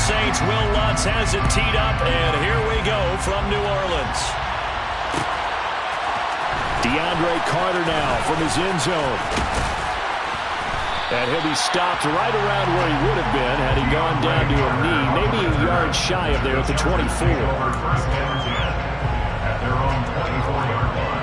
Saints. Will Lutz has it teed up, and here we go from New Orleans. DeAndre Carter now from his end zone. And he'll be stopped right around where he would have been had he gone down to a knee, maybe a yard shy of there at the 24. At their own 24-yard line.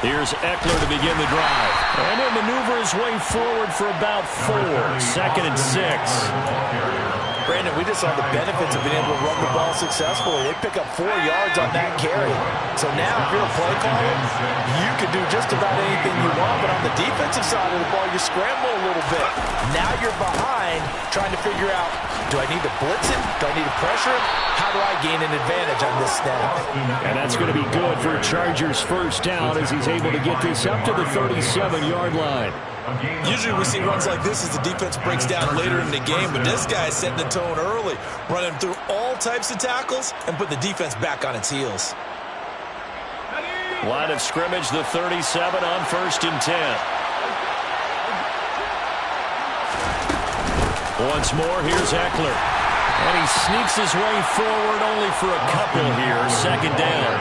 Here's Eckler to begin the drive. And he'll maneuver his way forward for about 4. 2nd and 6. Brandon, we just saw the benefits of being able to run the ball successfully. They pick up 4 yards on that carry. So now if you're a play caller, you can do just about anything you want. But on the defensive side of the ball, you scramble a little bit. Now you're behind trying to figure out, do I need to blitz him? Do I need to pressure him? How do I gain an advantage on this snap? And that's going to be good for Chargers first down as he's able to get this up to the 37-yard line. Usually we see runs like this as the defense breaks down later in the game, but this guy is setting the tone early, running through all types of tackles and put the defense back on its heels. Line of scrimmage, the 37 on 1st and 10. Once more, here's Eckler. And he sneaks his way forward only for a couple here. 2nd down.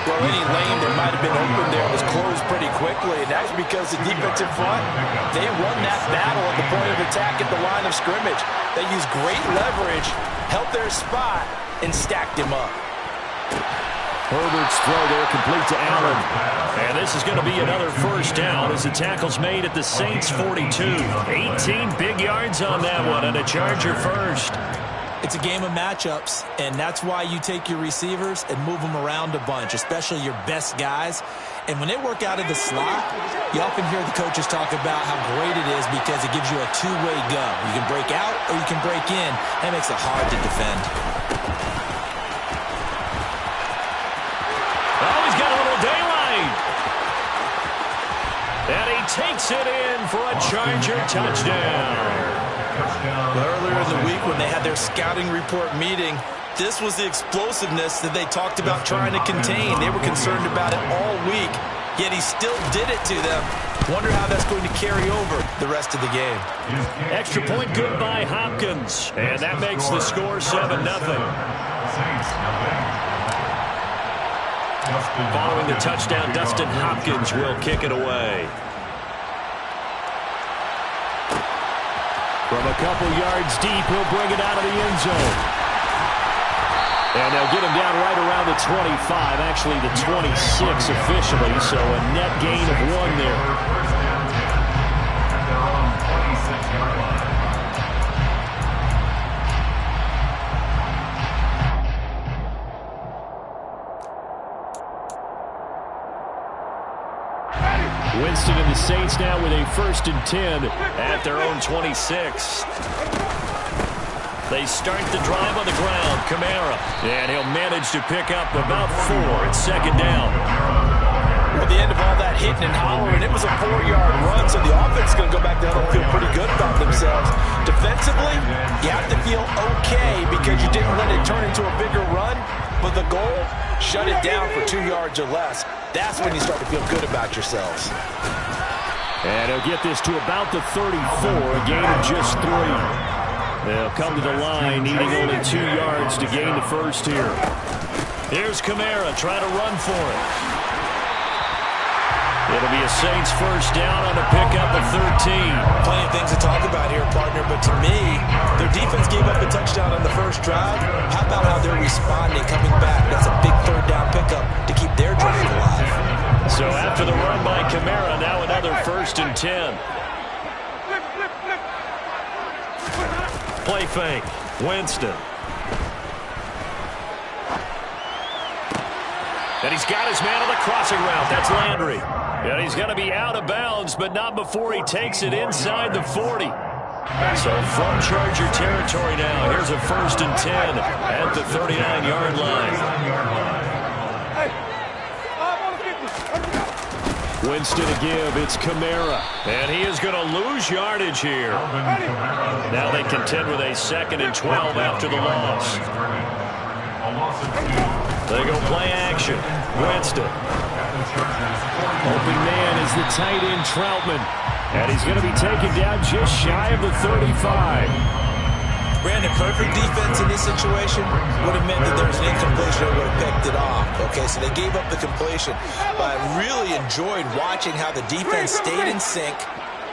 Well, any lane that might have been open there was closed pretty quickly, and that's because the defensive front, they won that battle at the point of attack at the line of scrimmage. They used great leverage, held their spot, and stacked him up. Herbert's throw there complete to Allen. And this is going to be another first down as the tackle's made at the Saints 42. 18 big yards on that one, and a Charger first. It's a game of matchups, and that's why you take your receivers and move them around a bunch, especially your best guys. And when they work out of the slot, you often hear the coaches talk about how great it is because it gives you a two-way go. You can break out or you can break in. That makes it hard to defend. Oh, he's got a little daylight. And he takes it in for a Charger touchdown. Earlier in the week when they had their scouting report meeting, this was the explosiveness that they talked about trying to contain. They were concerned about it all week, yet he still did it to them. Wonder how that's going to carry over the rest of the game. Extra point good by Hopkins, and that makes the score 7-0. Following the touchdown, Dustin Hopkins will kick it away. From a couple yards deep, he'll bring it out of the end zone. And they'll get him down right around the 25, actually the 26 officially, so a net gain of 1 there. At their own 26-yard line. Winston and the Saints now with a 1st and 10 at their own 26. They start the drive on the ground. Kamara. And he'll manage to pick up about 4 at 2nd down. At the end of all that hitting and hollering, it was a 4-yard run, so the offense is going to go back down and feel pretty good about themselves. Defensively, you have to feel okay because you didn't let it turn into a bigger run, but the goal, shut it down for 2 yards or less. That's when you start to feel good about yourselves. And he'll get this to about the 34, a gain of just 3. They'll come to the line, needing only 2 yards to gain the first here. Here's Kamara trying to run for it. It'll be a Saints first down on a pickup of 13. Plenty of things to talk about here, partner, but to me, their defense gave up a touchdown on the first drive. How about how they're responding, coming back? That's a big 3rd down pickup to keep their drive alive. So after the run by Kamara, now another 1st and 10. Play fake. Winston. And he's got his man on the crossing route. That's Landry. And he's going to be out of bounds, but not before he takes it inside the 40. So from Charger territory now, here's a 1st and 10 at the 39-yard line. Winston to give. It's Kamara. And he is going to lose yardage here. Now they contend with a 2nd and 12 after the loss. They go play action. Winston. Open man is the tight end Troutman. And he's going to be taken down just shy of the 35. Brandon, perfect defense in this situation would have meant that there was an incompletion that would have picked it off. Okay, so they gave up the completion. But I really enjoyed watching how the defense stayed in sync,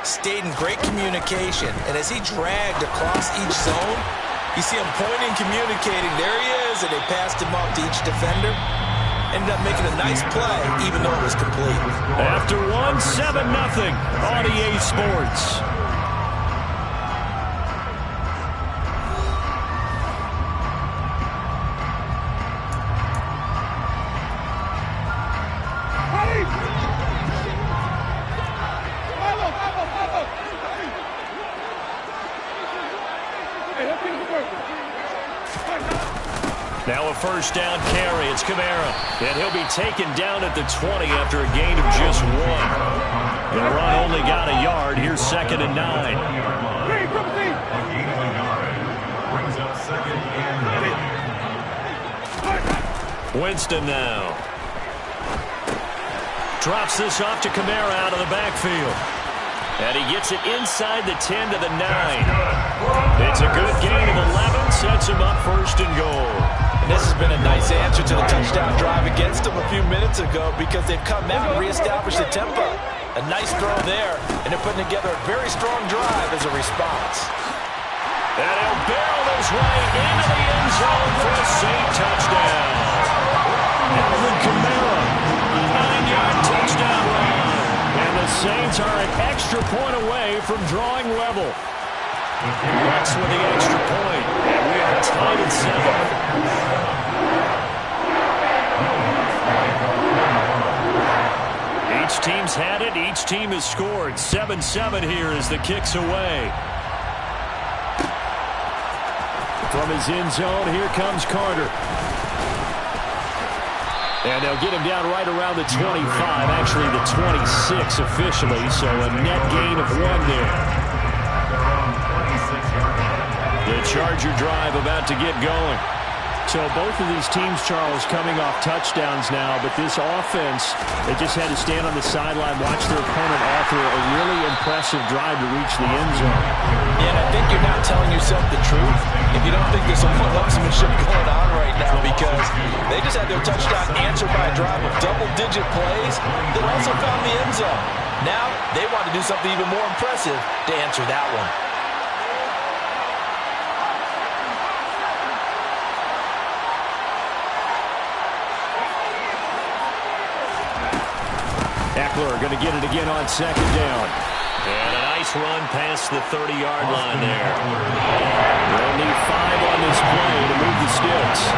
stayed in great communication. And as he dragged across each zone, you see him pointing, communicating. There he is, and they passed him off to each defender. Ended up making a nice play, even though it was complete. After 7-0 on EA Sports. Now a first down carry. It's Kamara. And he'll be taken down at the 20 after a gain of just 1. The run only got a yard. Here's 2nd and 9. Winston now. Drops this off to Kamara out of the backfield. And he gets it inside the 10 to the 9. It's a good gain of 11. Sets him up 1st and goal. And this has been a nice answer to the touchdown drive against them a few minutes ago because they've come out and reestablished the tempo. A nice throw there, and they're putting together a very strong drive as a response. And he'll barrel his way into the end zone for a safe touchdown. Alvin Kamara, 9-yard touchdown run. And the Saints are an extra point away from drawing level. Bucks with the extra point, and we are tied at 7. Each team's had it. Each team has scored. 7-7 here as the kick's away. From his end zone, here comes Carter. And they'll get him down right around the 25, actually the 26 officially, so a net gain of 1 there. The Charger drive about to get going. So both of these teams, Charles, coming off touchdowns now, but this offense, they just had to stand on the sideline, watch their opponent offer a really impressive drive to reach the end zone. Yeah, and I think you're not telling yourself the truth if you don't think there's some one-upsmanship going on right now because they just had their touchdown answered by a drive of double-digit plays that also found the end zone. Now they want to do something even more impressive to answer that one. Eckler going to get it again on 2nd down. And a nice run past the 30-yard line there. They'll need 5 on this play to move the sticks.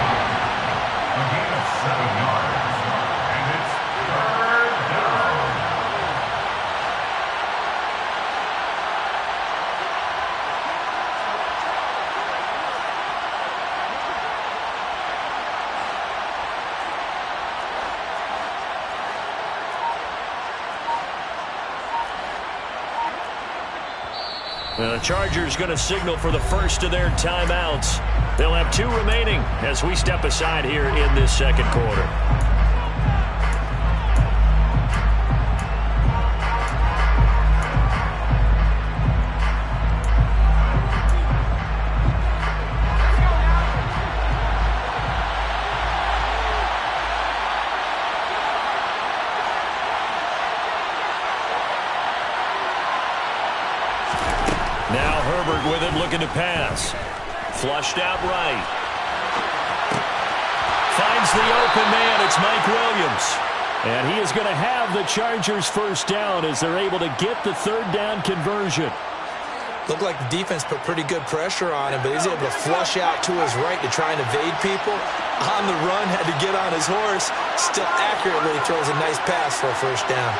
A gain of 7 yards. And it's 3rd down. The Chargers going to signal for the first of their timeouts. They'll have 2 remaining as we step aside here in this 2nd quarter. Now Herbert with it, looking to pass. Flushed out right. Finds the open man. It's Mike Williams. And he is going to have the Chargers first down as they're able to get the 3rd down conversion. Looked like the defense put pretty good pressure on him, but he's able to flush out to his right to try and evade people. On the run, had to get on his horse. Still accurately throws a nice pass for a first down.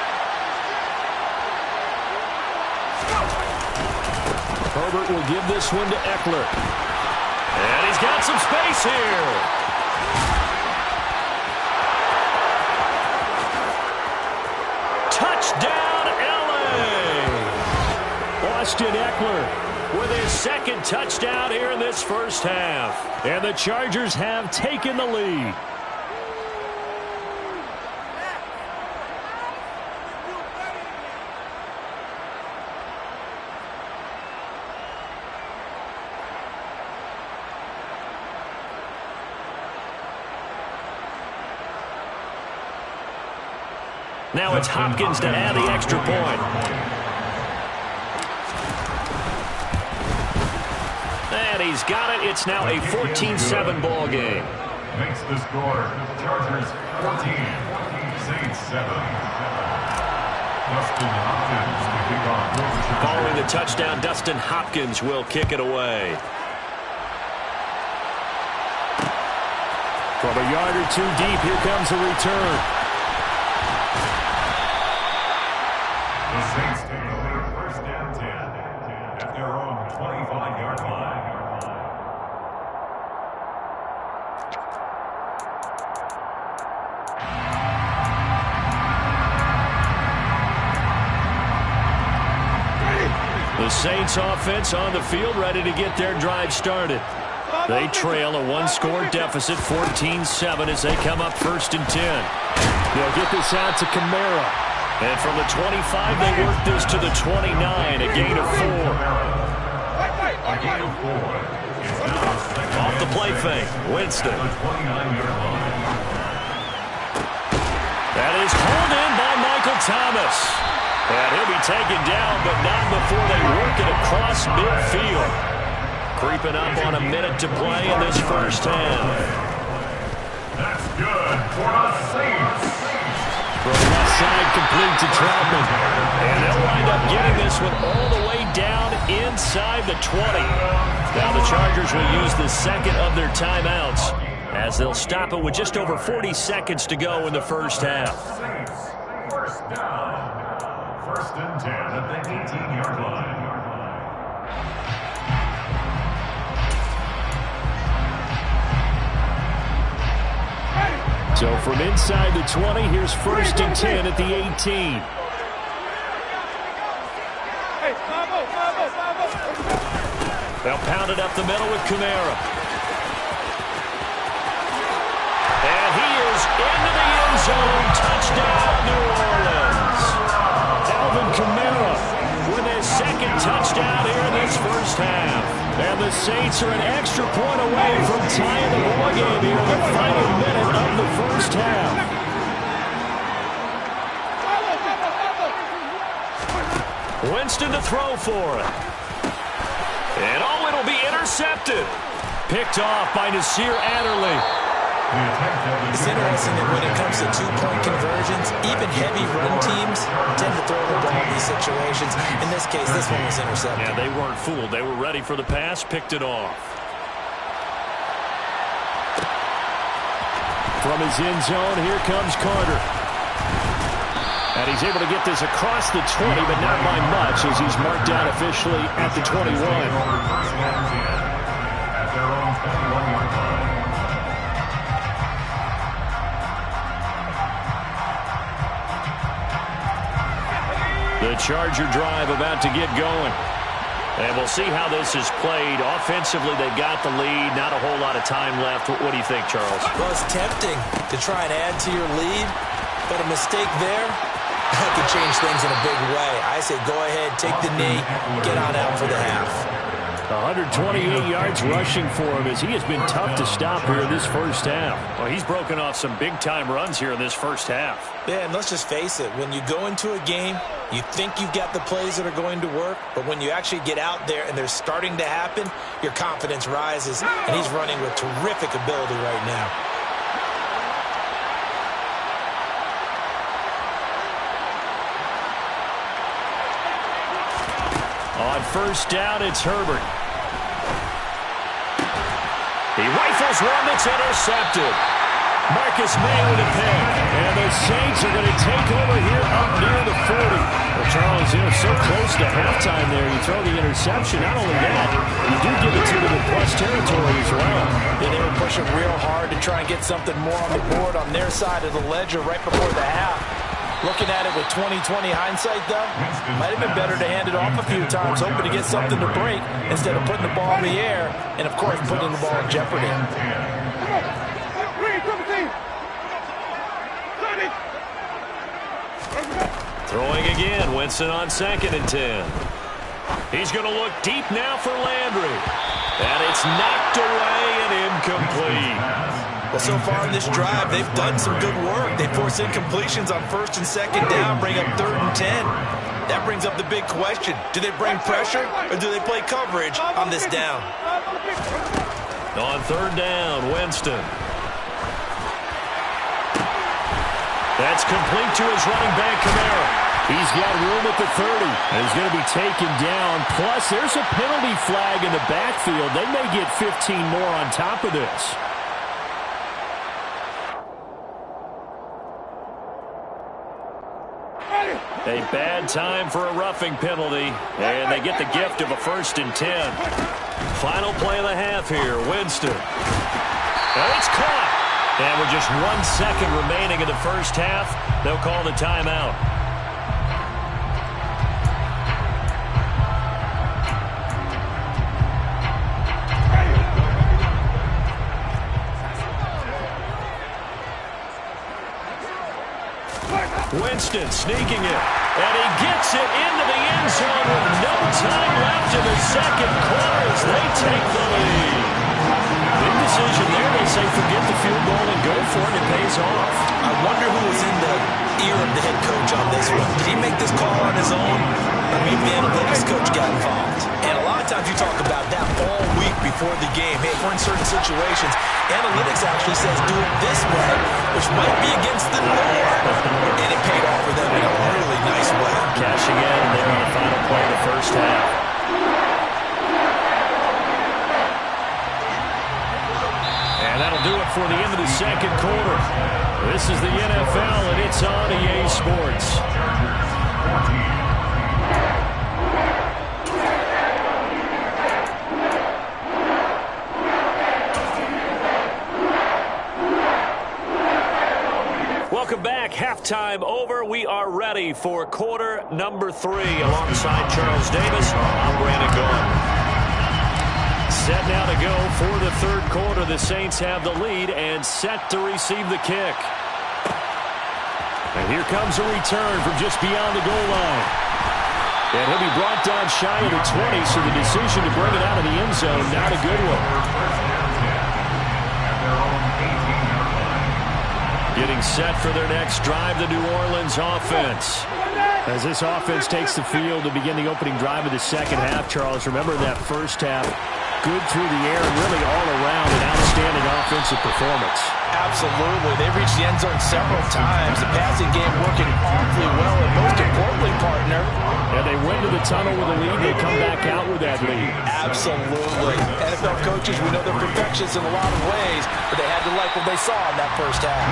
Herbert will give this one to Eckler. And he's got some space here. Austin Eckler with his second touchdown here in this first half. And the Chargers have taken the lead. Now it's Hopkins to add the extra point. And he's got it. It's now a 14-7 ball game. Makes the score Chargers 14, Saints 7. Dustin Hopkins to kick off. Following the touchdown, Dustin Hopkins will kick it away. From a yard or two deep, here comes a return. The Saints take the lead first down 10 at their own 25-yard line. The Saints offense on the field, ready to get their drive started. They trail a one-score deficit, 14-7, as they come up first and 10. They'll get this out to Kamara. And from the 25, they work this to the 29, a gain of 4. A gain of 4. Off the play fake, Winston. That is hauled in by Michael Thomas. And he'll be taken down, but not before they work it across midfield. Creeping up on a minute to play in this first half. That's good for the Saints. From the left side, complete to Troutman. And they'll wind up getting this one all the way down inside the 20. Now the Chargers will use the second of their timeouts as they'll stop it with just over 40 seconds to go in the first half. Saints, first down. First and 10 at the 18-yard line. So from inside the 20, here's first and 10 at the 18. They'll pound it up the middle with Kamara. And he is into the end zone. Touchdown, New Orleans. Alvin Kamara with his second touchdown here in this first half. And the Saints are an extra point away from tying the ball game here in the final minute of the first half. Winston to throw for it. And oh, it'll be intercepted. Picked off by Nasir Adderley. It's interesting that when it comes to two-point conversions, even heavy run teams tend to throw the ball in these situations. In this case, this one was intercepted. Yeah, they weren't fooled. They were ready for the pass, picked it off. From his end zone, here comes Carter. And he's able to get this across the 20, but not by much, as he's marked down officially at the 21. At their own 21-yard line. The Charger drive about to get going. And we'll see how this is played. Offensively, they've got the lead. Not a whole lot of time left. What do you think, Charles? Well, it's tempting to try and add to your lead, but a mistake there that could change things in a big way. I say go ahead, take the knee, get on out for the half. 128 yards rushing for him as he has been tough to stop here in this first half. Well, he's broken off some big-time runs here in this first half. Yeah, and let's just face it. When you go into a game, you think you've got the plays that are going to work, but when you actually get out there and they're starting to happen, your confidence rises, and he's running with terrific ability right now. On first down, it's Herbert. He rifles one that's intercepted. Marcus May with a pick. And the Saints are going to take over here up near the 40. Well, Charles, so close to halftime there. You throw the interception. Not only that, you do give it to them in plus territory as well. Yeah, they were pushing real hard to try and get something more on the board on their side of the ledger right before the half. Looking at it with 20/20 hindsight, though, might have been better to hand it off a few times, hoping to get something to break instead of putting the ball in the air and, of course, putting the ball in jeopardy. Throwing again, Winston on 2nd and 10. He's going to look deep now for Landry. And it's knocked away and incomplete. Well, so far in this drive, they've done some good work. They force incompletions on 1st and 2nd down, bring up 3rd and 10. That brings up the big question. Do they bring pressure or do they play coverage on this down? On 3rd down, Winston. That's complete to his running back, Kamara. He's got room at the 30, and he's going to be taken down. Plus, there's a penalty flag in the backfield. They may get 15 more on top of this. A bad time for a roughing penalty, and they get the gift of a 1st and 10. Final play of the half here, Winston. And it's caught. And with just 1 second remaining in the first half, they'll call the timeout. Winston sneaking it, and he gets it into the end zone with no time left in the second quarter as they take the lead. Big decision there. They say forget the field goal and go for it. It pays off. I wonder who was in the ear of the head coach on this one. Did he make this call on his own? I mean, the analytics coach got involved. And a lot of times you talk about that all week before the game. Hey, if we're in certain situations, analytics actually says do it this way, which might be against the norm. And it paid off for them in a really nice way. Cashing in there on the final play of the first half. And that'll do it for the end of the second quarter. This is the NFL, and it's on EA Sports. Welcome back. Halftime over. We are ready for quarter number 3. Alongside Charles Davis, I'm Brandon Gaudin. Set now to go for the third quarter. The Saints have the lead and set to receive the kick. And here comes a return from just beyond the goal line. And he'll be brought down shy of the 20, so the decision to bring it out of the end zone, not a good one. Getting set for their next drive, the New Orleans offense. As this offense takes the field to begin the opening drive of the second half, Charles, remember that first half, good through the air and really all around an outstanding offensive performance. Absolutely. They've reached the end zone several times. The passing game working awfully well, and most importantly, partner. And they went to the tunnel with a lead. They come back out with that lead. Absolutely. NFL coaches, we know they're perfectionists in a lot of ways, but they had to like what they saw in that first half.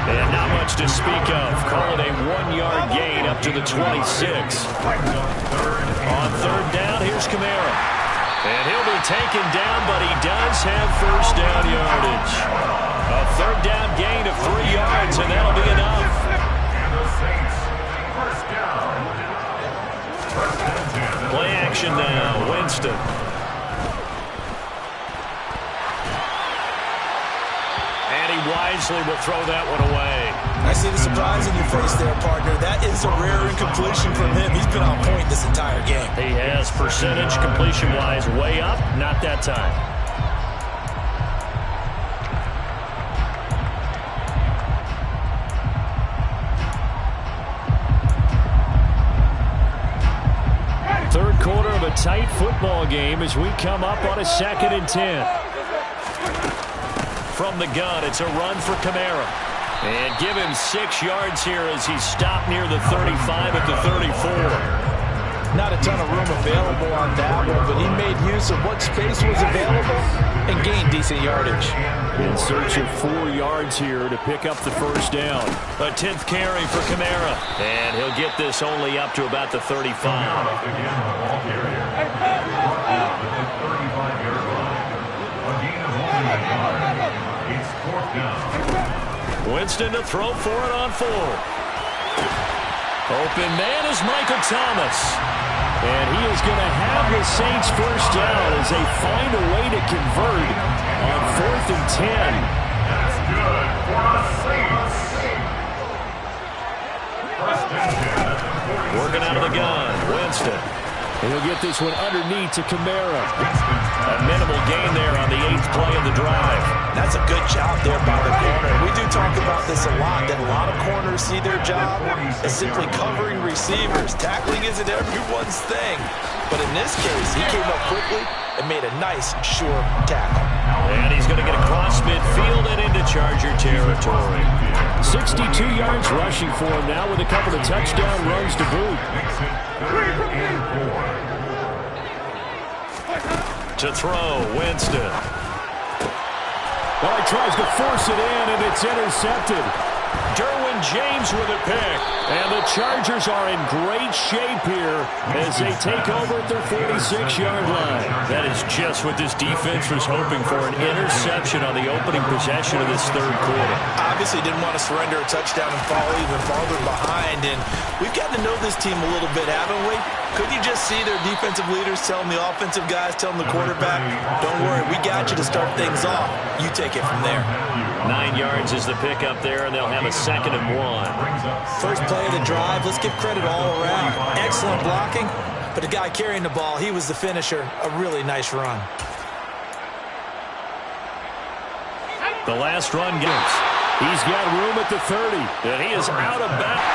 And not much to speak of. Call it a 1-yard gain up to the 26. On third down, here's Kamara. And he'll be taken down, but he does have first down yardage. A third down gain of 3 yards, and that'll be enough. Play action now, Winston. And he wisely will throw that one away. I see the surprise in your face there, partner. That is a rare incompletion from him. He's been on point this entire game. He has percentage completion-wise way up, not that time. Third quarter of a tight football game as we come up on a 2nd and 10. From the gun, it's a run for Kamara. And give him 6 yards here as he's stopped near the 35 at the 34. Not a ton of room available on that one, but he made use of what space was available and gained decent yardage. In search of 4 yards here to pick up the first down. A 10th carry for Kamara. And he'll get this only up to about the 35. Winston to throw for it on 4. Open man is Michael Thomas. And he is going to have the Saints first down as they find a way to convert on 4th and 10. That's good for the Saints. First and 10. Working out of the gun, Winston. And he'll get this one underneath to Kamara. A minimal gain there on the 8th play of the drive. That's a good job there by the corner. We do talk about this a lot, that a lot of corners see their job as simply covering receivers. Tackling isn't everyone's thing. But in this case, he came up quickly and made a nice, sure tackle. And he's going to get across midfield and into Charger territory. 62 yards rushing for him now with a couple of touchdown runs to boot. To throw, Winston. Well, he tries to force it in, and it's intercepted. Derwin James with a pick. And the Chargers are in great shape here as they take over at their 46-yard line. That is just what this defense was hoping for, an interception on the opening possession of this third quarter. Obviously didn't want to surrender a touchdown and fall even farther behind. And we've gotten to know this team a little bit, haven't we? Couldn't you just see their defensive leaders telling the offensive guys, telling the quarterback, don't worry, we got you to start things off. You take it from there. 9 yards is the pickup there, and they'll have a 2nd and 1. First play of the drive, let's give credit all around. Excellent blocking, but the guy carrying the ball, he was the finisher. A really nice run. The last run goes. He's got room at the 30. And he is out of bounds.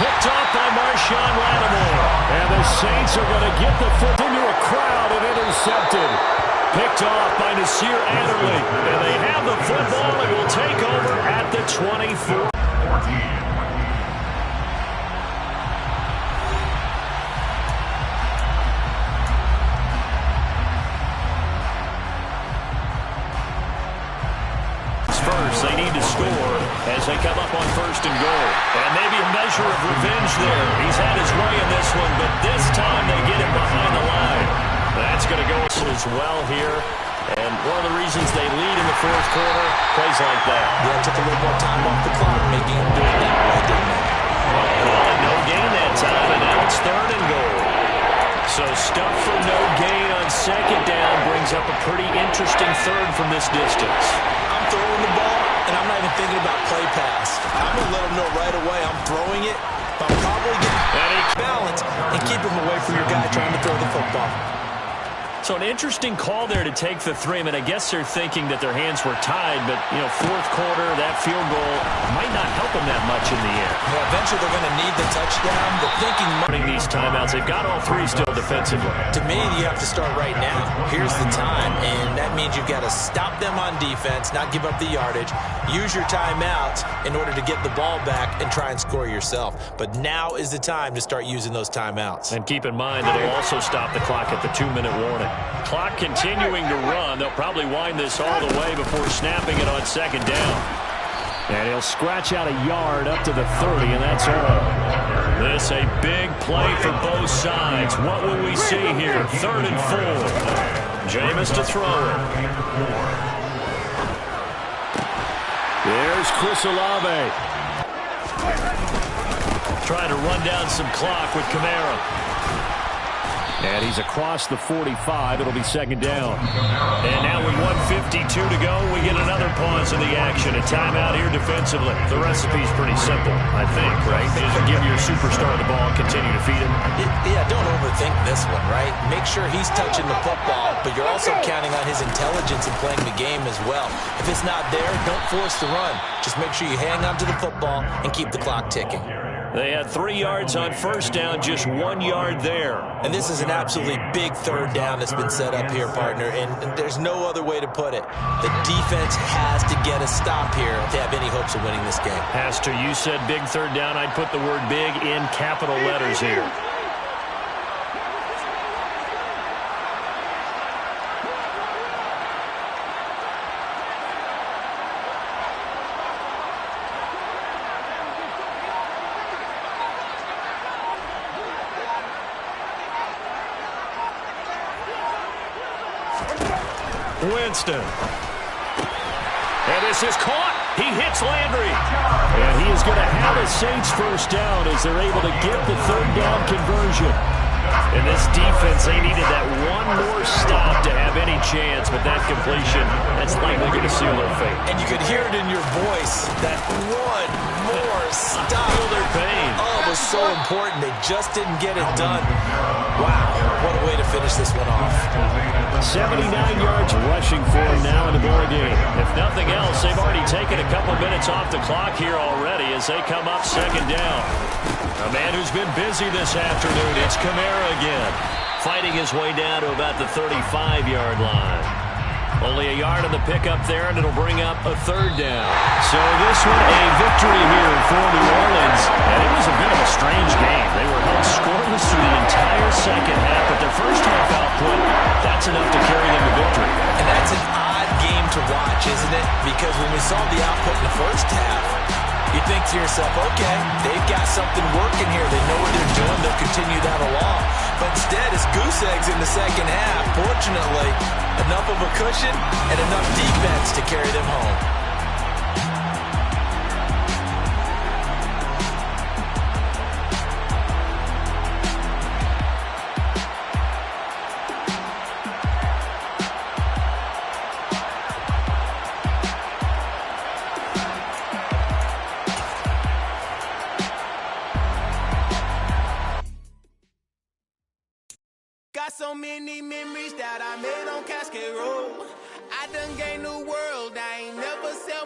Picked off by Marshawn Lattimore. And the Saints are going to get the foot into a crowd and intercepted. Picked off by Nasir Adderley. And they have the football and will take over at the 24. First, they need to score as they come up on 1st and goal. And maybe a measure of revenge there. He's had his way in this one, but this time they get him behind the line. That's going to go as well here. And one of the reasons they lead in the 4th quarter, plays like that. Yeah, took a little more time off the clock, making him do it that way, didn't it? Well, no gain that time, and now it's 3rd and goal. So stuff for no gain on 2nd down brings up a pretty interesting 3rd from this distance. Throwing the ball, and I'm not even thinking about play pass. I'm going to let him know right away I'm throwing it, but I'm probably getting balance and keep him away from your guy trying to throw the football. So an interesting call there to take the 3. I mean, I guess they're thinking that their hands were tied, but, 4th quarter, that field goal might not help them that much in the end. Well, eventually they're going to need the touchdown. They're thinking these timeouts. They've got all 3 still defensively. To me, you have to start right now. Here's the time, and that means you've got to stop them on defense, not give up the yardage, use your timeouts in order to get the ball back and try and score yourself. But now is the time to start using those timeouts. And keep in mind that it'll also stop the clock at the 2-minute warning. Clock continuing to run. They'll probably wind this all the way before snapping it on 2nd down. And he'll scratch out a yard up to the 30, and that's all. This a big play for both sides. What will we see here? 3rd and 4. Jameis to throw it. There's Chris Olave. Trying to run down some clock with Kamara. And he's across the 45. It'll be 2nd down. And now with 1:52 to go, we get another pause in the action. A timeout here defensively. The recipe's pretty simple, I think, right? Just give your superstar the ball and continue to feed him. Yeah, don't overthink this one, right? Make sure he's touching the football, but you're also counting on his intelligence in playing the game as well. If it's not there, don't force the run. Just make sure you hang on to the football and keep the clock ticking. They had 3 yards on 1st down, just 1 yard there. And this is an absolutely big 3rd down that's been set up here, partner, and there's no other way to put it. The defense has to get a stop here to have any hopes of winning this game. Pastor, you said big 3rd down. I'd put the word big in capital letters here. Winston. And this is caught. He hits Landry. And he is going to have a Saints first down as they're able to get the third down conversion. And this defense, they needed that one more stop to have any chance, but that completion, that's likely going to seal their fate. And you could hear it in your voice, that one more stop. Feel their pain. Oh, it was so important. They just didn't get it done. Wow, what a way to finish this one off. 79 yards rushing for him now in the ball game. If nothing else, they've already taken a couple minutes off the clock here already as they come up second down. A man who's been busy this afternoon, it's Kamara again, fighting his way down to about the 35-yard line. Only a yard on the pickup there, and it'll bring up a third down. So this one a victory here for New Orleans. And it was a bit of a strange game. They were held scoreless through the entire second half, but their first half output, that's enough to carry them to victory. And that's an odd game to watch, isn't it? Because when we saw the output in the first half, you think to yourself, okay, they've got something working here. They know what they're doing. They'll continue that along. But instead, it's goose eggs in the second half. Fortunately, enough of a cushion and enough defense to carry them home. Got so many memories that I made on Cascade Road. I done gained the world, I ain't never sell